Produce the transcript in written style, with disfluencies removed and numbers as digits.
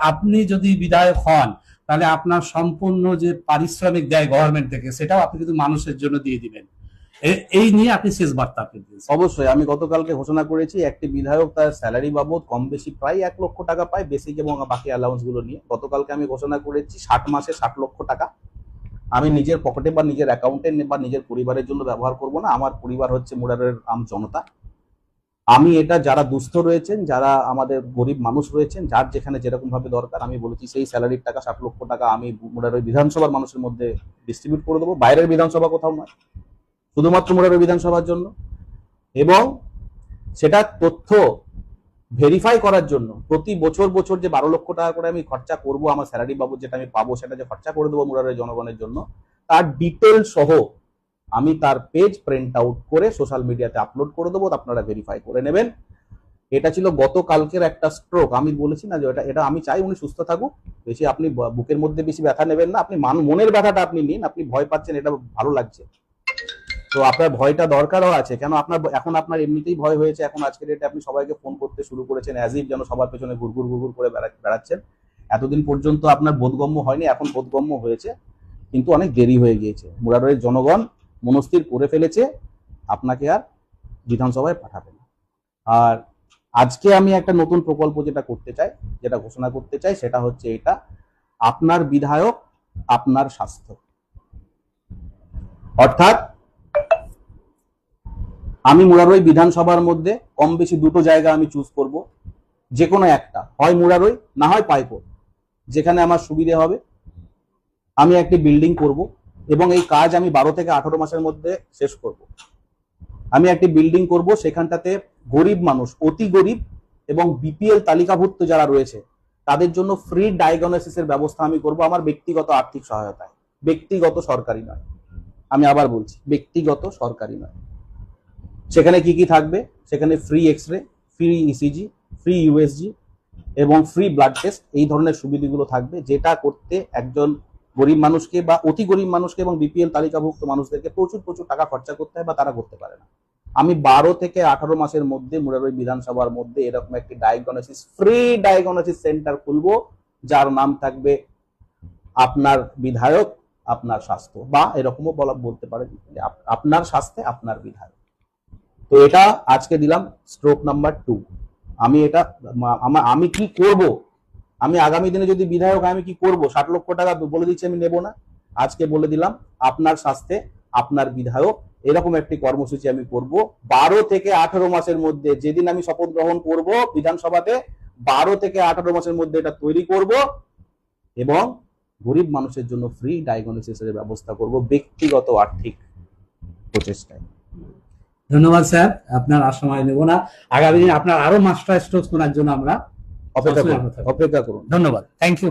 আপনি যদি বিধায়ক হন তাহলে আপনার সম্পূর্ণ যে পারিশ্রমিক দেয় গভর্নমেন্ট থেকে সেটাও আপনি কিন্তু মানুষের জন্য দিয়ে দিবেন। এই নিয়ে আপনি শেষ বার্তা আপনি দিয়েছেন। অবশ্যই আমি গতকালকে ঘোষণা করেছি একটি বিধায়ক তার স্যালারি বাবদ কম বেশি প্রায় 1 লক্ষ টাকা পায়, বেসিক এবং বাকি অ্যালাউন্স গুলো নিয়ে। গতকালকে আমি ঘোষণা করেছি 60 মাসে 60 লক্ষ টাকা আমি নিজের পকেটে বা নিজের অ্যাকাউন্টে বা নিজের পরিবারের জন্য ব্যবহার করব না। আমার পরিবার হচ্ছে মুরারের আম জনতা। আমি এটা যারা দুস্থ রয়েছেন, যারা আমাদের গরিব মানুষ রয়েছেন, যার যেখানে যেরকম ভাবে দরকার, আমি বলেছি সেই স্যালারির টাকা 60 লক্ষ টাকা আমি মুরারের বিধানসভার মানুষের মধ্যে ডিস্ট্রিবিউট করে দেবো, বাইরের বিধানসভা কোথাও নয়, শুধুমাত্র মুরারের বিধানসভার জন্য। এবং সেটা তথ্য ভেরিফাই করার জন্য প্রতি বছর বছর যে 12 লক্ষ টাকা করে আমি খরচা করব আমার স্যালারি বাবদ, যেটা আমি পাবো সেটা যে খরচা করে দেবো মুরারের জনগণের জন্য, তার ডিটেল সহ আমি তার পেজ প্রিন্ট আউট করে সোশ্যাল মিডিয়াতে আপলোড করে দেবো, আপনারা ভেরিফাই করে নেবেন। এটা ছিল গতকালকের একটা স্ট্রোক। আমি বলেছি না যে এটা আমি চাই উনি সুস্থ থাকুক, বেশি আপনি বুকের মধ্যে বেশি ব্যথা নেবেন না, আপনি মনের ব্যথাটা আপনি নিন। আপনি ভয় পাচ্ছেন, এটা ভালো লাগছে, তো আপনার ভয়টা দরকারও আছে। কেন এখন আপনার এমনিতেই ভয় হয়েছে, এখন আজকের ডেটে আপনি সবাইকে ফোন করতে শুরু করেছেন অ্যাজ ইফ যেন সবার পেছনে ঘুরঘুর ঘুরঘুর করে বেড়াচ্ছেন। এতদিন পর্যন্ত আপনার বোধগম্য হয়নি, এখন বোধগম্য হয়েছে, কিন্তু অনেক দেরি হয়ে গিয়েছে। মুরারের জনগণ মনস্থির করে ফেলেছে আপনাকে আর বিধানসভায় পাঠাবে না। আর আজকে আমি একটা নতুন প্রকল্প যেটা করতে চাই, যেটা ঘোষণা করতে চাই, সেটা হচ্ছে এটা, আপনার বিধায়ক আপনার স্বাস্থ্য। অর্থাৎ আমি মুরারই বিধানসভার মধ্যে কম বেশি দুটো জায়গা আমি চুজ করব, যে কোনো একটা, হয় মুরারই না হয় পাইকোট, যেখানে আমার সুবিধে হবে। আমি একটি বিল্ডিং করব এবং এই কাজ আমি 12 থেকে 18 মাসের মধ্যে শেষ করব। আমি একটি বিল্ডিং করব, সেখানটাতে গরিব মানুষ, অতি গরিব এবং বিপিএল তালিকাভুক্ত যারা রয়েছে তাদের জন্য ফ্রি ডায়াগনোসিসের ব্যবস্থা আমি করব আমার ব্যক্তিগত আর্থিক সহায়তায়, ব্যক্তিগত সরকারি নয়। আমি আবার বলছি, ব্যক্তিগত সরকারি নয়। সেখানে কি কি থাকবে? সেখানে free x-ray, free ECG, free USG এবং ফ্রি ব্লাড টেস্ট, এই ধরনের সুবিধাগুলো থাকবে, যেটা করতে একজন গরিব মানুষকে বা অতি গরিব মানুষকে এবং বিপিএল তালিকাভুক্ত মানুষদেরকে প্রচুর প্রচুর টাকা খরচা করতে হয় বা তারা করতে পারে না। আমি 12 থেকে 18 মাসের মধ্যে মুরারই বিধানসভার মধ্যে এরকম একটি ডায়াগনোসিস, ফ্রি ডায়াগনোসিস সেন্টার খুলবো, যার নাম থাকবে আপনার বিধায়ক আপনার স্বাস্থ্য, বা এরকমও বলতে পারেন আপনার স্বাস্থ্যে আপনার বিধায়ক। তো এটা আজকে দিলাম স্ট্রোক নাম্বার 2। আমি এটা আমি কি করব, আমি আগামী দিনে যদি বিধায়ক আমি কি করব, 60 লক্ষ টাকা বলে দিচ্ছি আমি নেব না। আজকে বলে দিলাম আপনার স্বাস্থ্যে আপনার বিধায়ক, এরকম একটি কর্মসূচি আমি করব 12 থেকে 18 মাসের মধ্যে। যেদিন আমি শপথ গ্রহণ করব বিধানসভাতে, 12 থেকে 18 মাসের মধ্যে এটা তৈরি করব এবং গরিব মানুষের জন্য ফ্রি ডায়াগনোসিসের ব্যবস্থা করব ব্যক্তিগত আর্থিক প্রচেষ্টায়। ধন্যবাদ স্যার, আপনার আর সময় নেব না। আগামী দিনে আপনার আরো মাস্টার স্ট্রোক শোনার জন্য আমরা অপেক্ষা করুন। ধন্যবাদ, থ্যাংক ইউ।